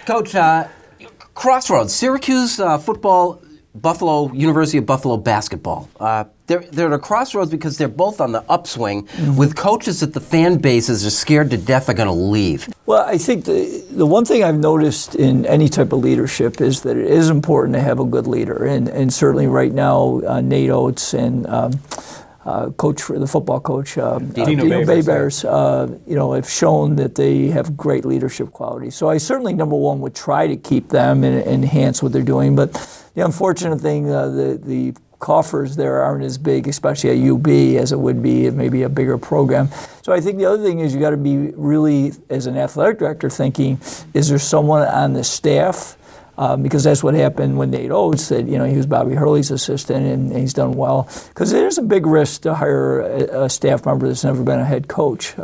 Coach, crossroads, Syracuse football, Buffalo, University of Buffalo basketball. They're at a crossroads because they're both on the upswing with coaches that the fan bases are scared to death are going to leave. Well, I think the one thing I've noticed in any type of leadership is that it is important to have a good leader. And certainly right now, Nate Oats and the football coach, Dino Babers, have shown that they have great leadership qualities. So I certainly, number one, would try to keep them and enhance what they're doing. But the unfortunate thing, the coffers there aren't as big, especially at UB, as it would be at maybe a bigger program. So I think the other thing is you got to be really, as an athletic director, thinking, is there someone on the staff? Because that's what happened when Nate Oats said, he was Bobby Hurley's assistant and he's done well. Because there's a big risk to hire a staff member that's never been a head coach.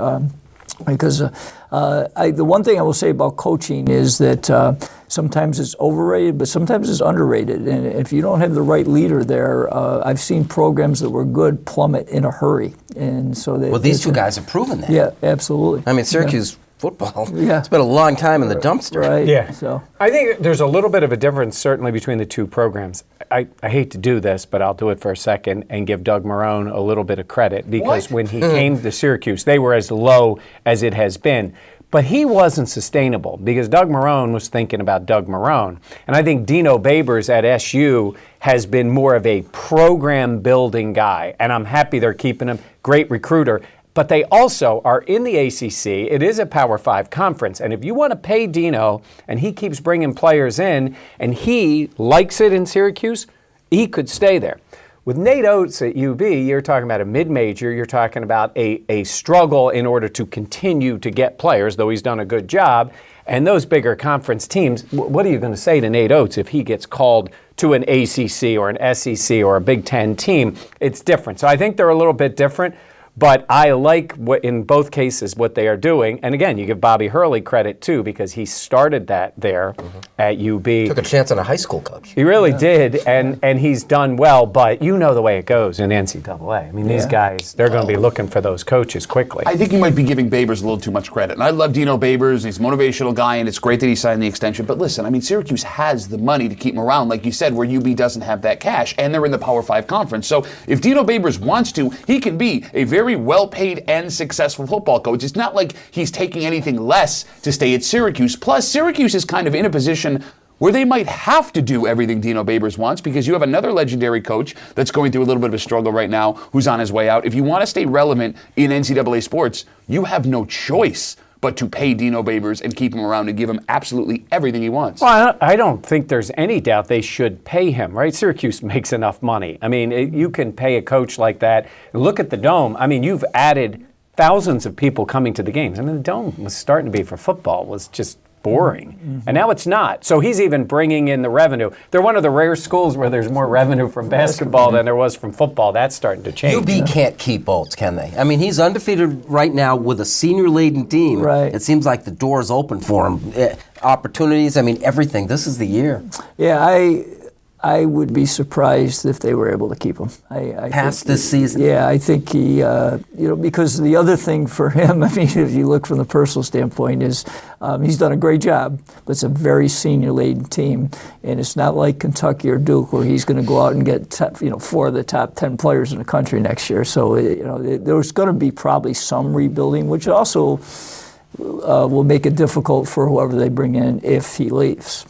Because the one thing I will say about coaching is that sometimes it's overrated, but sometimes it's underrated. And if you don't have the right leader there, I've seen programs that were good plummet in a hurry. And so these two guys have proven that. Yeah, absolutely. I mean, Syracuse football, it's been a long time in the dumpster. Right. Yeah. So I think there's a little bit of a difference, certainly, between the two programs. I hate to do this, but I'll do it for a second and give Doug Marrone a little bit of credit because when he came to Syracuse, they were as low as it has been. But he wasn't sustainable because Doug Marrone was thinking about Doug Marrone. And I think Dino Babers at SU has been more of a program-building guy. And I'm happy they're keeping him. Great recruiter. But they also are in the ACC. It is a Power 5 conference. And if you want to pay Dino and he keeps bringing players in and he likes it in Syracuse, he could stay there. With Nate Oats at UB, you're talking about a mid-major. You're talking about a struggle in order to continue to get players, though he's done a good job. And those bigger conference teams, what are you going to say to Nate Oats if he gets called to an ACC or an SEC or a Big Ten team? It's different. So I think they're a little bit different. But I like, in both cases, what they are doing. And again, you give Bobby Hurley credit, too, because he started that there at UB. Took a chance on a high school coach. He really did, and he's done well. But you know the way it goes in NCAA. I mean, these guys, they're going to be looking for those coaches quickly. I think you might be giving Babers a little too much credit. And I love Dino Babers. He's a motivational guy, and it's great that he signed the extension. But listen, I mean, Syracuse has the money to keep him around, like you said, where UB doesn't have that cash, and they're in the Power 5 conference. So if Dino Babers wants to, he can be a very well-paid and successful football coach. It's not like he's taking anything less to stay at Syracuse. Plus, Syracuse is kind of in a position where they might have to do everything Dino Babers wants because you have another legendary coach that's going through a little bit of a struggle right now who's on his way out. If you want to stay relevant in NCAA sports, you have no choice but to pay Dino Babers and keep him around and give him absolutely everything he wants. Well, I don't think there's any doubt they should pay him, right? Syracuse makes enough money. I mean, you can pay a coach like that. Look at the Dome. I mean, you've added thousands of people coming to the games. I mean, the Dome was starting to be for football, was just boring. And now it's not. So he's even bringing in the revenue. They're one of the rare schools where there's more revenue from basketball than there was from football. That's starting to change. UB can't keep Oats, can they? I mean, he's undefeated right now with a senior-laden team. Right. It seems like the door's open for him. Opportunities, I mean, everything. This is the year. Yeah, I would be surprised if they were able to keep him. Past this season? Yeah, I think he, because the other thing for him, I mean, if you look from the personal standpoint, is he's done a great job, but it's a very senior-laden team, and it's not like Kentucky or Duke where he's going to go out and get 4 of the top 10 players in the country next year. So, there's going to be probably some rebuilding, which also will make it difficult for whoever they bring in if he leaves,